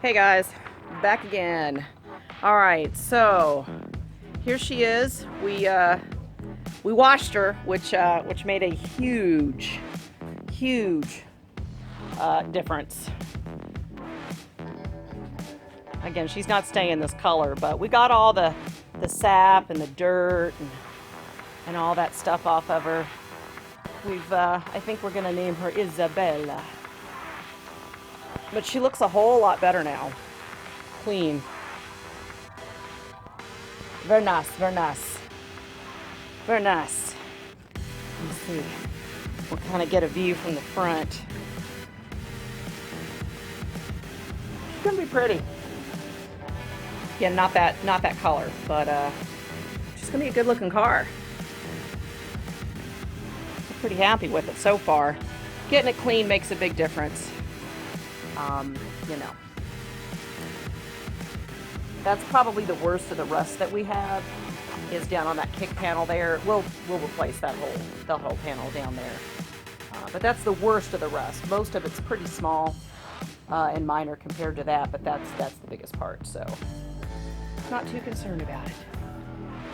Hey guys, back again. All right, so here she is. We washed her, which made a huge difference. Again, she's not staying this color, but we got all the sap and the dirt and all that stuff off of her. We've I think we're gonna name her Isabella. But she looks a whole lot better now. Clean. Very nice, very nice. Very nice. Let me see. We'll kind of get a view from the front. She's gonna be pretty. Yeah, not that color, but she's gonna be a good looking car. I'm pretty happy with it so far. Getting it clean makes a big difference. You know, that's probably the worst of the rust that we have is down on that kick panel there. We'll replace the whole panel down there. But that's the worst of the rust. Most of it's pretty small and minor compared to that, but that's the biggest part. So not too concerned about it.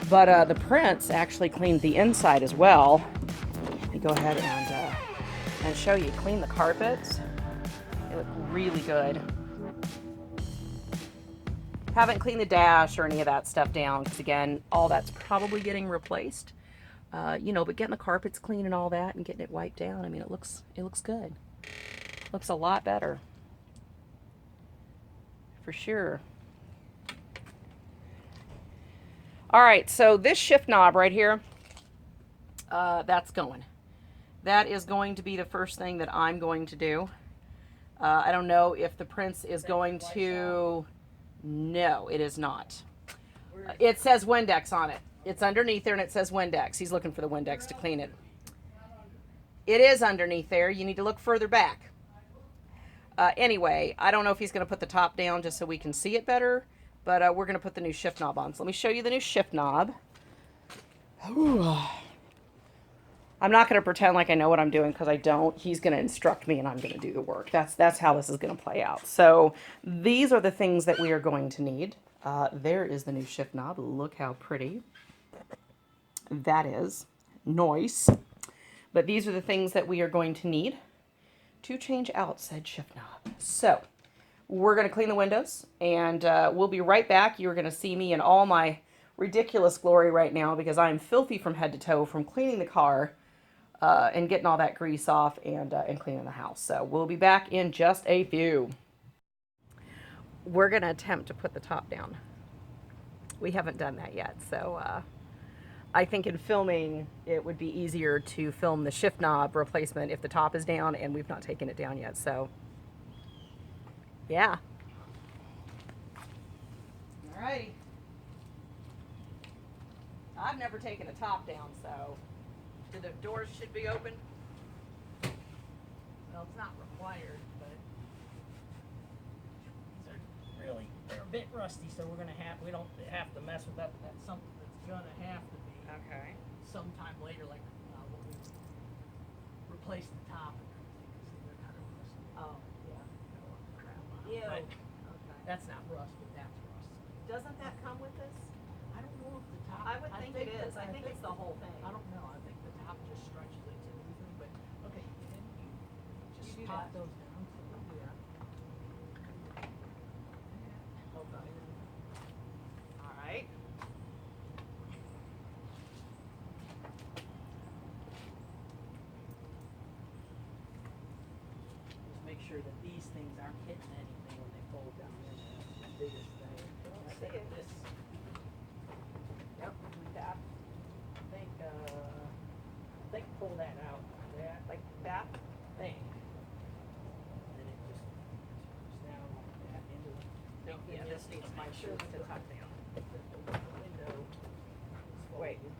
But the Prince actually cleaned the inside as well. Let me go ahead and show you. Clean the carpets. They look really good. Haven't cleaned the dash or any of that stuff down because again, all that's probably getting replaced. You know, but getting the carpets clean and all that and getting it wiped down, I mean, it looks good. Looks a lot better. For sure. All right, so this shift knob right here, that's going. That is going to be the first thing that I'm going to do. I don't know if the Prince is going to... No, it is not. It says Windex on it. It's underneath there and it says Windex. He's looking for the Windex to clean it. It is underneath there. You need to look further back. Anyway, I don't know if he's going to put the top down just so we can see it better, but we're going to put the new shift knob on. So let me show you the new shift knob. Ooh. I'm not going to pretend like I know what I'm doing because I don't. He's going to instruct me and I'm going to do the work. That's how this is going to play out. So these are the things that we are going to need. There is the new shift knob. Look how pretty that is. Nice. But these are the things that we are going to need to change out said shift knob. So we're going to clean the windows and we'll be right back. You're going to see me in all my ridiculous glory right now because I'm filthy from head to toe from cleaning the car and getting all that grease off and cleaning the house. So we'll be back in just a few. We're going to attempt to put the top down. We haven't done that yet. So I think in filming, it would be easier to film the shift knob replacement if the top is down and we've not taken it down yet. So yeah. All righty. I've never taken the top down, so the doors should be open. Well, it's not required, but they're a bit rusty, so we don't have to mess with that. That's something that's gonna have to be okay. sometime later, like when we replace the top and everything, because they're kind of rusty. Oh, yeah. Crap on Ew. it. But Okay. that's not rust, but that's rust. Doesn't that come with this? I don't know if the top. I would think it is. I think it's the whole thing. I don't know. I think the top just stretches into everything. But okay, then you just You do pop that. those down. So we'll do that. Okay. All right. Just make sure that these things aren't hitting anything when they fold down in there. That's the biggest thing. I see think it. this. Yep, like that. I think pull that out like that thing. And then it just screws down like that into the. No, yeah, this needs my shoe to tuck down. The window is Wait. folded.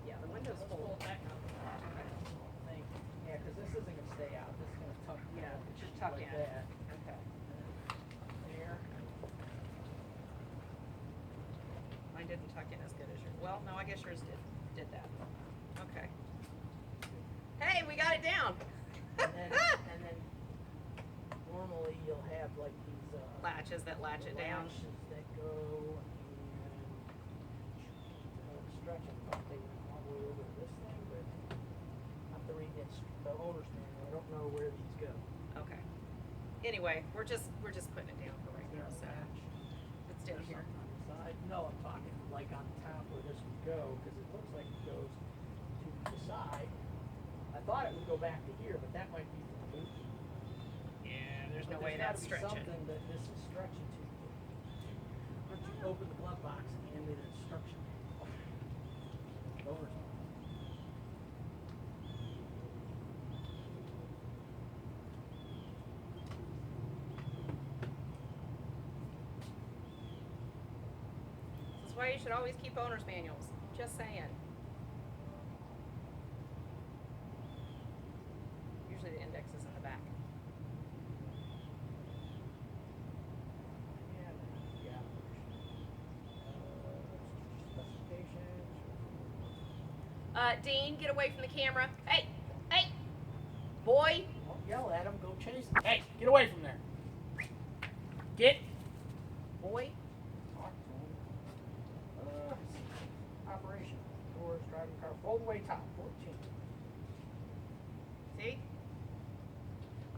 Yeah, the window's Let's full. pull it back out. Thing. Yeah, because this isn't gonna stay out. This is gonna tuck. Yeah, it just should tuck like in. that. Okay. There. Mine didn't tuck in as good as yours. Well, no, I guess yours did that. Okay. got it down. and then normally you'll have like these Latches that latch it down. latches that go and stretch them. I don't think all the way over to this thing, but I have to read the owner's manual. I don't know where these go. Okay. Anyway, we're just putting it down for right now. So it's down here. On the side. No, I'm talking like on top where this would go, because it looks like it goes to the side. I thought it would go back to here, but that might be from the boot. Yeah, there's no But way that's gotta be stretching. something that this is stretching to. Why don't you open the glove box and hand me the instruction manual? Owner's manual. This is why you should always keep owner's manuals. Just saying. Usually the index is in the back. Yeah. Specifications. Dean, get away from the camera. Hey, hey, boy. Don't yell at him. Go chase him. Hey, get away from there. Get. Boy. Talk to him. Operation. Doors, driving car, fold away top, 14. See?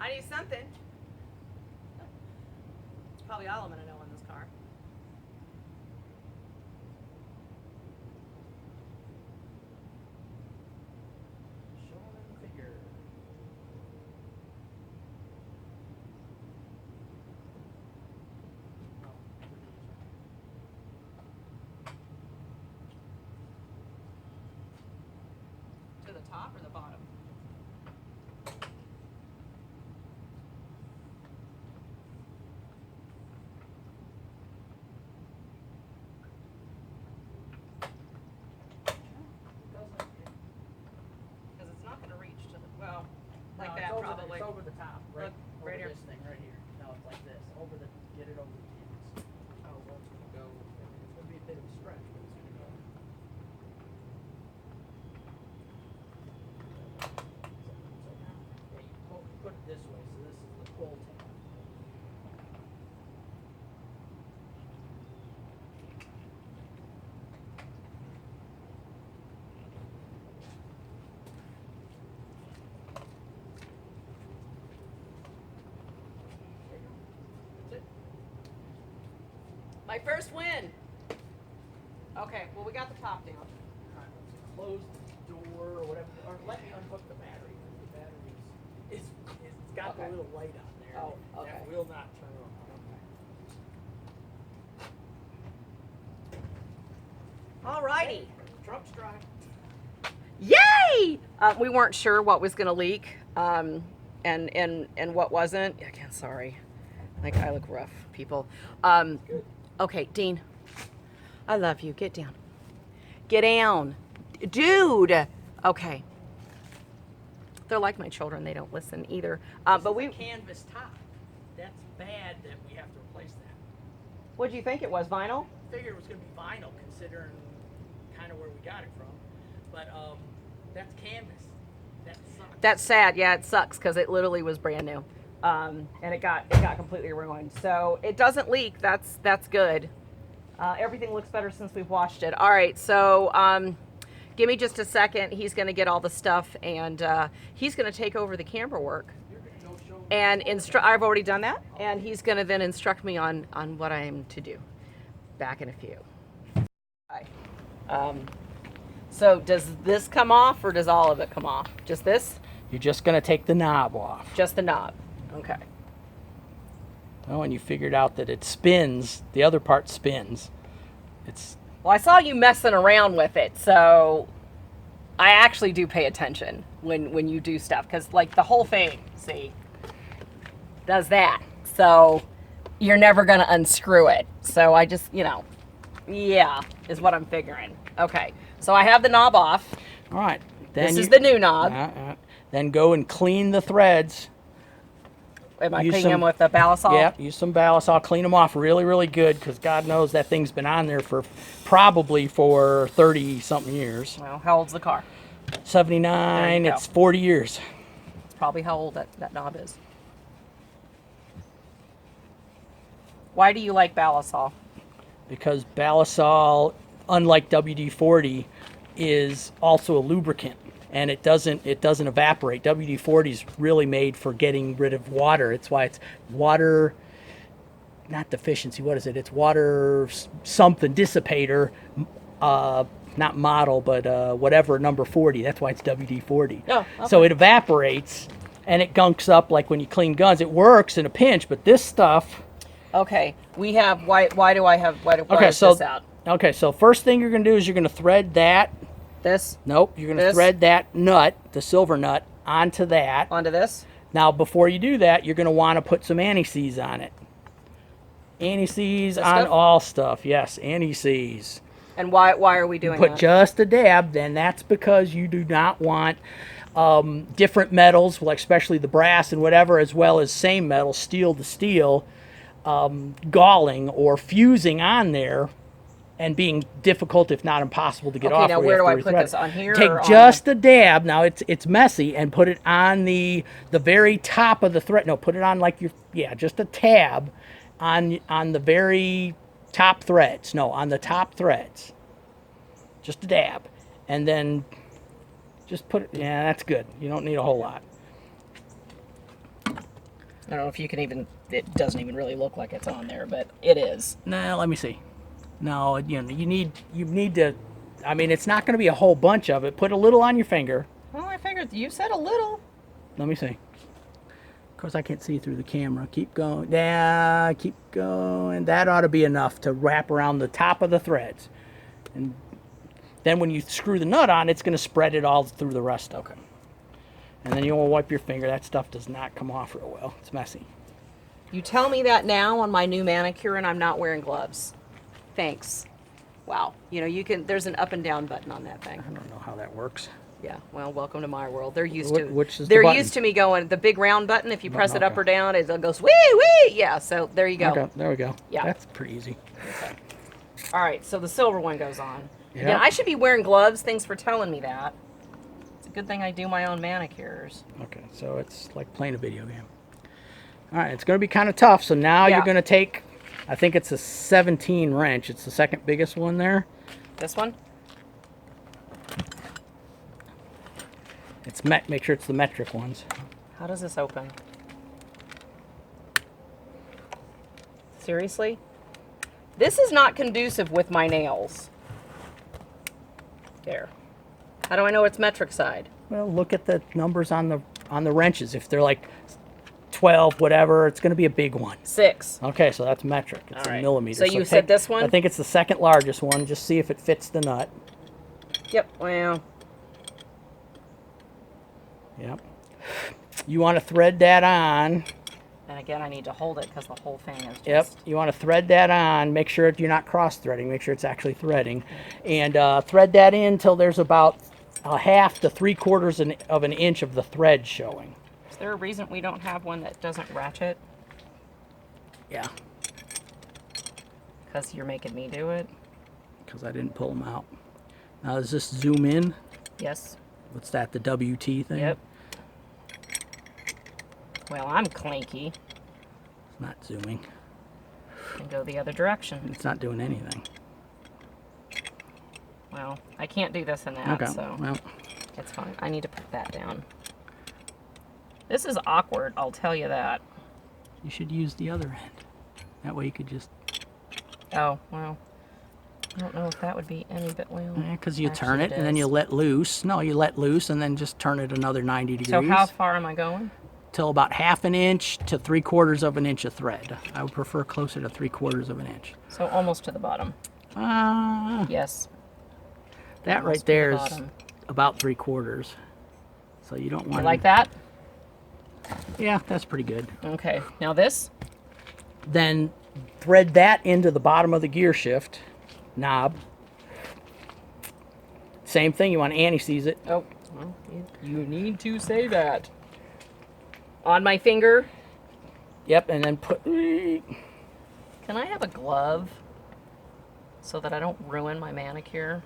I need something. It's probably all I'm gonna know on this car. Showing them figure. To the top or the bottom? Because it's not gonna reach to the, well, like No, that it's over probably. It's over the top, right? Look, over right here. this thing right here. No, it's like this. Over the, get it over the pins. How one's gonna go. I mean, it's gonna be a bit of a stretch, but it's gonna go. Yeah, you put it this way, so this is the pull tab. There you go. That's it. My first win. Okay, well we got the top down. Alright, let's close the door or whatever, or let me unhook the battery. The battery is it's got Okay. the little light on there. Oh, okay. That will not turn on. Alrighty. Trump's dry. Yay! We weren't sure what was gonna leak, and what wasn't. Again, sorry. Like I look rough, people. Okay, Dean. I love you. Get down. Get down. Dude! Okay. They're like my children. They don't listen either. But we... Canvas top. That's bad that we have to replace that. What do you think it was? Vinyl? Figured it was going to be vinyl considering kind of where we got it from. But that's canvas. That sucks. That's sad. Yeah, it sucks because it literally was brand new, and it got completely ruined. So it doesn't leak. That's good. Everything looks better since we've washed it. All right, so give me just a second. He's going to get all the stuff, and he's going to take over the camera work. You're going to go show me. And I've already done that, and he's going to then instruct me on what I am to do. Back in a few. Bye. So does this come off, or does all of it come off? Just this? You're just going to take the knob off. Just the knob. Okay. Oh, and you figured out that it spins. The other part spins. It's Well, I saw you messing around with it, so I actually do pay attention when you do stuff, because like the whole thing, see, does that. So you're never going to unscrew it. So I just, yeah, is what I'm figuring. Okay, so I have the knob off. all right. This is the new knob. Then go and clean the threads. Am I Use cleaning them some- with the Balisol? Yeah, use some Ballast. I'll clean them off really, really good because God knows that thing's been on there for probably for 30-something years. Well, how old's the car? 79, There you it's 40 years. probably how old that knob is. Why do you like Balisol? Because Balisol, unlike WD-40, is also a lubricant, and it doesn't evaporate. WD-40 is really made for getting rid of water. It's why it's water, not deficiency. What is it? It's water something dissipator, not model, but whatever number 40. That's why it's WD-40. Oh, okay. So it evaporates and it gunks up like when you clean guns. It works in a pinch, but this stuff. Okay, we have, why do I have, why Okay, is so this out? okay, so first thing you're gonna do is you're gonna thread that. This? Nope, you're gonna This? thread that nut, the silver nut, onto that. Onto this? Now, before you do that, you're gonna want to put some anti-seize on it. Anti-seize This on stuff? all stuff. Yes, anti-seize. And why are we doing Put that? just a dab. Then that's because you do not want different metals, like especially the brass and whatever, as well as same metal, steel to steel, galling or fusing on there and being difficult, if not impossible, to get off. Okay, now where do I put rethread this? it. On here Take or on just a dab. Now it's messy, and put it on the very top of the thread. No, put it on like just a tab on the very top threads. No, on the top threads. Just a dab, and then just put it. Yeah, that's good. You don't need a whole lot. I don't know if you can even, it doesn't even really look like it's on there, but it is. No, let me see. No, you need to. I mean, it's not going to be a whole bunch of it. Put a little on your finger. Well, I figured you said a little. Let me see. Of course, I can't see through the camera. Keep going. Yeah, keep going. That ought to be enough to wrap around the top of the threads. And then when you screw the nut on, it's going to spread it all through the rest of it. And then you want to wipe your finger. That stuff does not come off real well. It's messy. You tell me that now on my new manicure and I'm not wearing gloves. Thanks. Wow. You know, there's an up and down button on that thing. I don't know how that works. Yeah, well, welcome to my world. They're used Which is the they're button? used to me going, the big round button, if you press it up Okay. or down, it goes, wee, wee. Yeah, so there you go. Okay, there we go. Yeah. That's pretty easy. Okay. All right, so the silver one goes on. Yeah. Again, I should be wearing gloves. Thanks for telling me that. It's a good thing I do my own manicures. Okay, so it's like playing a video game. All right, it's going to be kind of tough. So now Yeah. you're going to take, I think it's a 17 wrench. It's the second biggest one there. This one? It's make sure it's the metric ones. How does this open? Seriously? This is not conducive with my nails. There. How do I know it's metric side? Well, look at the numbers on the wrenches. If they're like 12, whatever, it's going to be a big one. 6. Okay, so that's metric. It's All a right. millimeter. So you said this one? I think it's the second largest one. Just see if it fits the nut. Yep, well. Yep. You want to thread that on. And again, I need to hold it because the whole thing is just... Yep. You want to thread that on. Make sure you're not cross-threading. Make sure it's actually threading. And thread that in till there's about a half to 3/4 of an inch of the thread showing. Is there a reason we don't have one that doesn't ratchet? Yeah. Because you're making me do it? Because I didn't pull them out. Now, does this zoom in? Yes. What's that, the WT thing? Yep. Well, I'm clanky. It's not zooming. And go the other direction. It's not doing anything. Well, I can't do this and that, Okay, so well, it's fine. I need to put that down. This is awkward, I'll tell you that. you should use the other end. That way you could just, Oh, well. I don't know if that would be any bit well. because you turn actually it and then is. you let loose. No, you let loose and then just turn it another 90 degrees. So how far am I going? Till about 1/2 inch to 3/4 of an inch of thread. I would prefer closer to 3/4 of an inch. So almost to the bottom. Yes. That almost right to the there is bottom. about 3/4. So you don't want You like that? Yeah, that's pretty good. Okay. Now this? Then thread that into the bottom of the gear shift knob. Same thing, you want to anti-seize it. Oh, well, you need to say that. On my finger. Yep, and then put. Can I have a glove so that I don't ruin my manicure?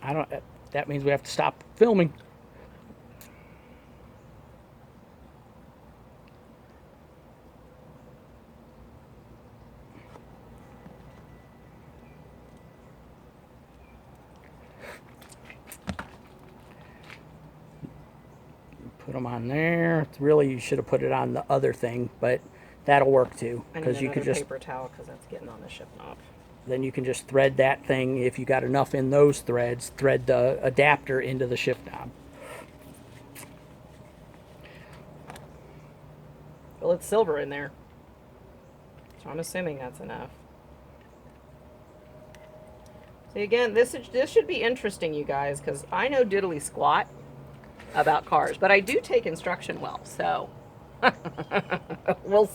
I don't. That means we have to stop filming. Put them on there. It's really, you should have put it on the other thing, but that'll work too. I need Because you could another just, paper towel because that's getting on the shift knob. then you can just thread that thing. If you got enough in those threads, thread the adapter into the shift knob. Well, it's silver in there, so I'm assuming that's enough. See, again, this should be interesting, you guys, because I know diddly squat about cars, but I do take instruction well, so we'll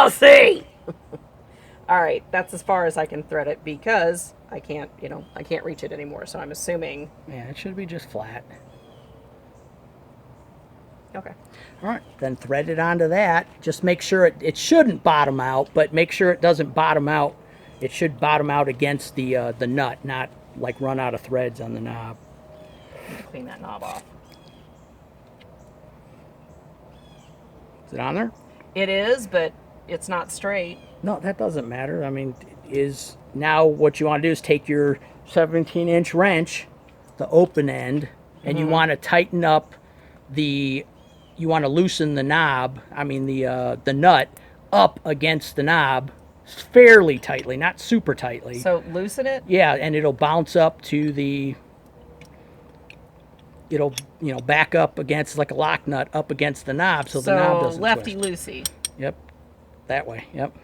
see. All right, that's as far as I can thread it because I can't reach it anymore. So I'm assuming. Yeah, it should be just flat. Okay. All right, then thread it onto that. Just make sure it shouldn't bottom out, but make sure it doesn't bottom out. It should bottom out against the nut, not like run out of threads on the knob. Clean that knob off. Is it on there? It is, but it's not straight. No, that doesn't matter. I mean, is now what you want to do is take your 17-inch wrench, the open end, and you want to tighten up you want to loosen the knob, I mean the nut up against the knob fairly tightly, not super tightly. So loosen it? Yeah, and it'll bounce up to it'll, back up against, like a lock nut, up against the knob so the knob doesn't lefty twist. loosey. Yep, that way, yep.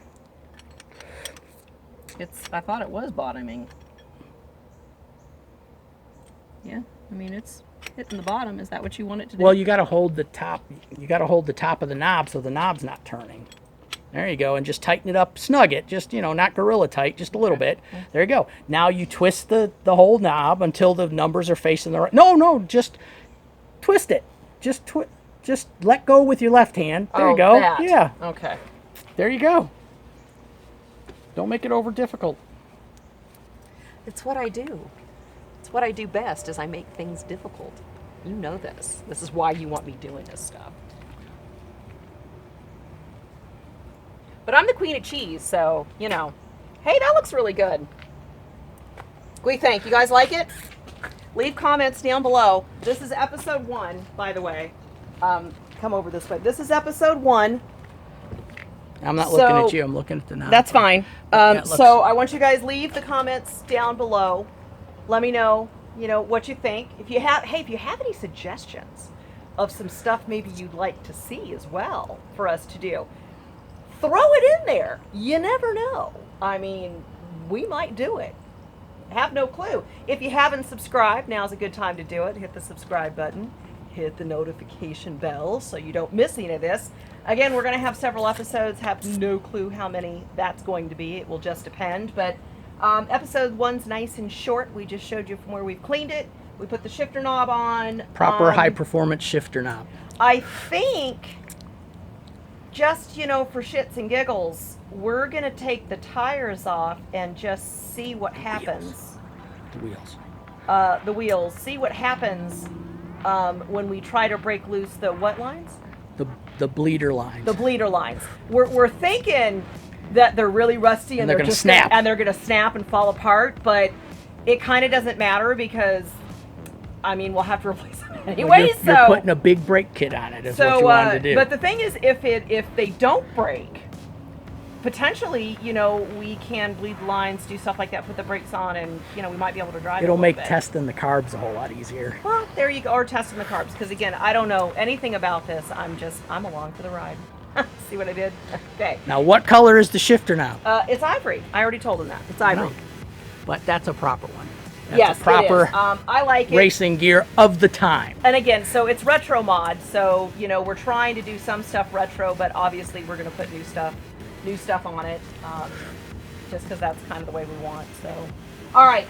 I thought it was bottoming. Yeah, I mean, it's hitting the bottom. Is that what you want it to do? Well, you got to hold the top. You got to hold the top of the knob so the knob's not turning. There you go, and just tighten it up, snug it. Just not gorilla tight, just a little bit. There you go. Now you twist the whole knob until the numbers are facing the right. No, just twist it. Just let go with your left hand. There you go. That. Yeah. Okay. There you go. Don't make it over difficult. It's what I do. It's what I do best is I make things difficult. You know this. This is why you want me doing this stuff. But I'm the queen of cheese, so, hey, that looks really good. What do you think? You guys like it? Leave comments down below. This is episode 1, by the way. Come over this way. This is episode 1. I'm not looking at you. I'm looking at the knob. That's fine. Yeah, so I want you guys leave the comments down below. Let me know, what you think. If you have any suggestions of some stuff maybe you'd like to see as well for us to do, throw it in there. You never know. I mean, we might do it. Have no clue. If you haven't subscribed, now's a good time to do it. Hit the subscribe button. Hit the notification bell so you don't miss any of this. Again, we're going to have several episodes. Have no clue how many that's going to be. It will just depend. But episode 1's nice and short. We just showed you from where we've cleaned it. We put the shifter knob on. Proper high-performance shifter knob. I think, just, for shits and giggles, we're going to take the tires off and just see what happens. The wheels. The wheels. See what happens when we try to break loose the what lines? The bleeder lines. The bleeder lines. We're thinking that they're really rusty and they're going to snap. And they're going to snap and fall apart, but it kind of doesn't matter because, we'll have to replace them anyway. You're putting a big brake kit on it is what you wanted to do. But the thing is, if they don't break, potentially, we can bleed the lines, do stuff like that, put the brakes on, and, we might be able to drive it a It'll little make bit. testing the carbs a whole lot easier. Well, there you go. Or testing the carbs. Because, again, I don't know anything about this. I'm along for the ride. See what I did? Okay. Now, what color is the shifter knob? It's ivory. I already told him that. It's ivory. No, but that's a proper one. That's Yes, a proper it is. I like it. racing gear of the time. And again, so it's retro mod. So, we're trying to do some stuff retro, but obviously we're going to put new stuff on it, just because that's kind of the way we want. So, all right.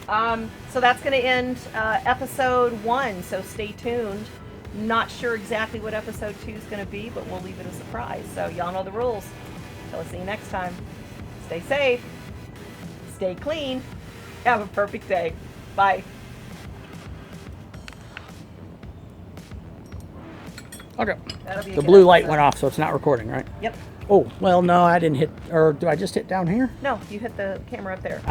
So that's going to end episode 1. So stay tuned. Not sure exactly what episode 2 is going to be, but we'll leave it a surprise. So y'all know the rules. So I'll see you next time. Stay safe. Stay clean. Have a perfect day. Bye. Okay. That'll be a The good blue light episode. went off, so it's not recording, right? Yep. Oh, well, no, I didn't hit, or do I just hit down here? No, you hit the camera up there.